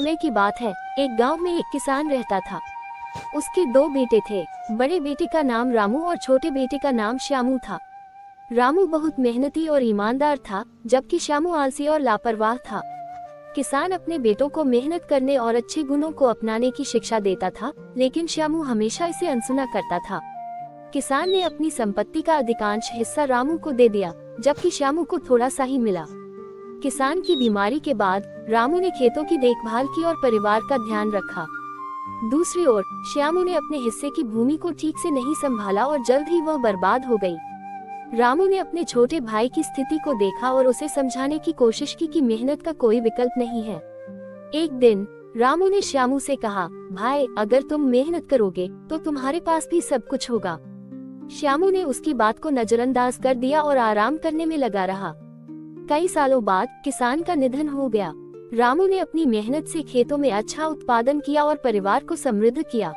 समय की बात है। एक गांव में एक किसान रहता था। उसके दो बेटे थे। बड़े बेटे का नाम रामू और छोटे बेटे का नाम श्यामू था। रामू बहुत मेहनती और ईमानदार था, जबकि श्यामू आलसी और लापरवाह था। किसान अपने बेटों को मेहनत करने और अच्छे गुणों को अपनाने की शिक्षा देता था, लेकिन श्यामू हमेशा इसे अनसुना करता था। किसान ने अपनी संपत्ति का अधिकांश हिस्सा रामू को दे दिया, जबकि श्यामू को थोड़ा सा ही मिला। किसान की बीमारी के बाद रामू ने खेतों की देखभाल की और परिवार का ध्यान रखा। दूसरी ओर श्यामू ने अपने हिस्से की भूमि को ठीक से नहीं संभाला और जल्द ही वह बर्बाद हो गई। रामू ने अपने छोटे भाई की स्थिति को देखा और उसे समझाने की कोशिश की कि मेहनत का कोई विकल्प नहीं है। एक दिन रामू ने श्यामू से कहा, भाई, अगर तुम मेहनत करोगे तो तुम्हारे पास भी सब कुछ होगा। श्यामू ने उसकी बात को नजरअंदाज कर दिया और आराम करने में लगा रहा। कई सालों बाद किसान का निधन हो गया। रामू ने अपनी मेहनत से खेतों में अच्छा उत्पादन किया और परिवार को समृद्ध किया,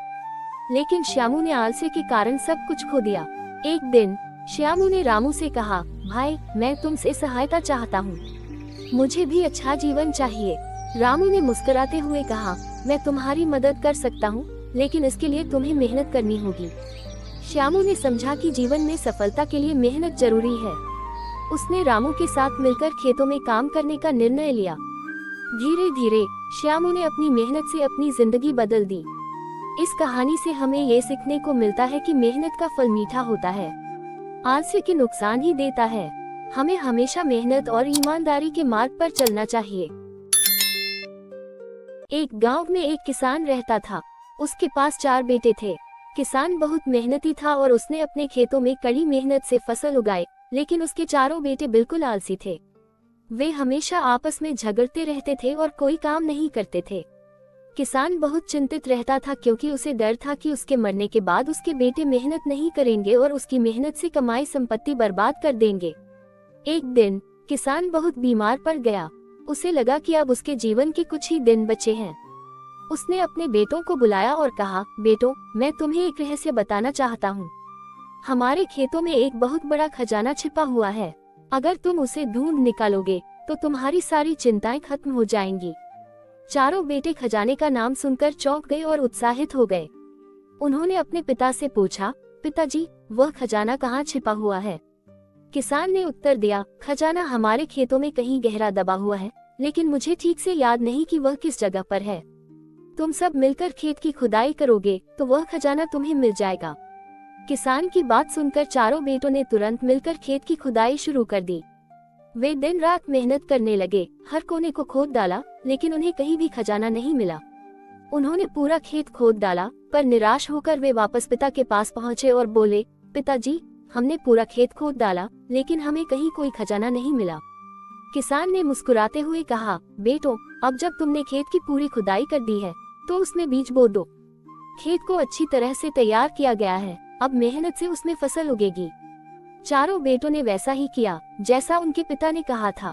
लेकिन श्यामू ने आलस्य के कारण सब कुछ खो दिया। एक दिन श्यामू ने रामू से कहा, भाई, मैं तुमसे सहायता चाहता हूँ। मुझे भी अच्छा जीवन चाहिए। रामू ने मुस्कुराते हुए कहा, मैं तुम्हारी मदद कर सकता हूँ, लेकिन इसके लिए तुम्हें मेहनत करनी होगी। श्यामू ने समझा कि जीवन में सफलता के लिए मेहनत जरूरी है। उसने रामू के साथ मिलकर खेतों में काम करने का निर्णय लिया। धीरे धीरे श्यामू ने अपनी मेहनत से अपनी जिंदगी बदल दी। इस कहानी से हमें ये सीखने को मिलता है कि मेहनत का फल मीठा होता है, आलस्य के नुकसान ही देता है। हमें हमेशा मेहनत और ईमानदारी के मार्ग पर चलना चाहिए। एक गांव में एक किसान रहता था। उसके पास 4 बेटे थे। किसान बहुत मेहनती था और उसने अपने खेतों में कड़ी मेहनत से फसल उगाई, लेकिन उसके चारों बेटे बिल्कुल आलसी थे। वे हमेशा आपस में झगड़ते रहते थे और कोई काम नहीं करते थे। किसान बहुत चिंतित रहता था, क्योंकि उसे डर था कि उसके मरने के बाद उसके बेटे मेहनत नहीं करेंगे और उसकी मेहनत से कमाई संपत्ति बर्बाद कर देंगे। एक दिन किसान बहुत बीमार पड़ गया। उसे लगा कि अब उसके जीवन के कुछ ही दिन बचे हैं। उसने अपने बेटों को बुलाया और कहा, बेटों, मैं तुम्हें एक रहस्य बताना चाहता हूँ। हमारे खेतों में एक बहुत बड़ा खजाना छिपा हुआ है। अगर तुम उसे ढूंढ निकालोगे तो तुम्हारी सारी चिंताएं खत्म हो जाएंगी। चारों बेटे खजाने का नाम सुनकर चौंक गए और उत्साहित हो गए। उन्होंने अपने पिता से पूछा, पिताजी, वह खजाना कहाँ छिपा हुआ है? किसान ने उत्तर दिया, खजाना हमारे खेतों में कहीं गहरा दबा हुआ है, लेकिन मुझे ठीक से याद नहीं कि वह किस जगह पर है। तुम सब मिलकर खेत की खुदाई करोगे तो वह खजाना तुम्हें मिल जाएगा। किसान की बात सुनकर चारों बेटों ने तुरंत मिलकर खेत की खुदाई शुरू कर दी। वे दिन रात मेहनत करने लगे, हर कोने को खोद डाला, लेकिन उन्हें कहीं भी खजाना नहीं मिला। उन्होंने पूरा खेत खोद डाला, पर निराश होकर वे वापस पिता के पास पहुंचे और बोले, पिताजी, हमने पूरा खेत खोद डाला, लेकिन हमें कहीं कोई खजाना नहीं मिला। किसान ने मुस्कुराते हुए कहा, बेटो, अब जब तुमने खेत की पूरी खुदाई कर दी है तो उसमें बीज बो दो। खेत को अच्छी तरह से तैयार किया गया है, अब मेहनत से उसमें फसल उगेगी। चारों बेटों ने वैसा ही किया जैसा उनके पिता ने कहा था।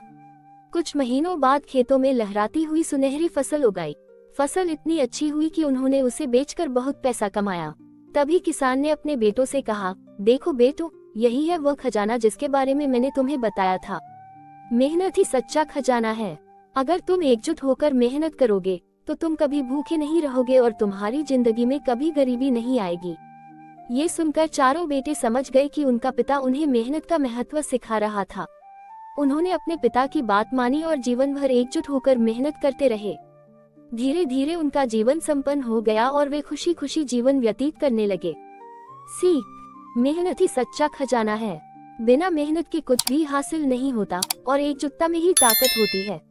कुछ महीनों बाद खेतों में लहराती हुई सुनहरी फसल उगाई। फसल इतनी अच्छी हुई कि उन्होंने उसे बेचकर बहुत पैसा कमाया। तभी किसान ने अपने बेटों से कहा, देखो बेटो, यही है वह खजाना जिसके बारे में मैंने तुम्हें बताया था। मेहनत ही सच्चा खजाना है। अगर तुम एकजुट होकर मेहनत करोगे तो तुम कभी भूखे नहीं रहोगे और तुम्हारी जिंदगी में कभी गरीबी नहीं आएगी। ये सुनकर चारों बेटे समझ गए कि उनका पिता उन्हें मेहनत का महत्व सिखा रहा था। उन्होंने अपने पिता की बात मानी और जीवन भर एकजुट होकर मेहनत करते रहे। धीरे धीरे उनका जीवन संपन्न हो गया और वे खुशी खुशी जीवन व्यतीत करने लगे। सीख, मेहनत ही सच्चा खजाना है। बिना मेहनत के कुछ भी हासिल नहीं होता और एकजुटता में ही ताकत होती है।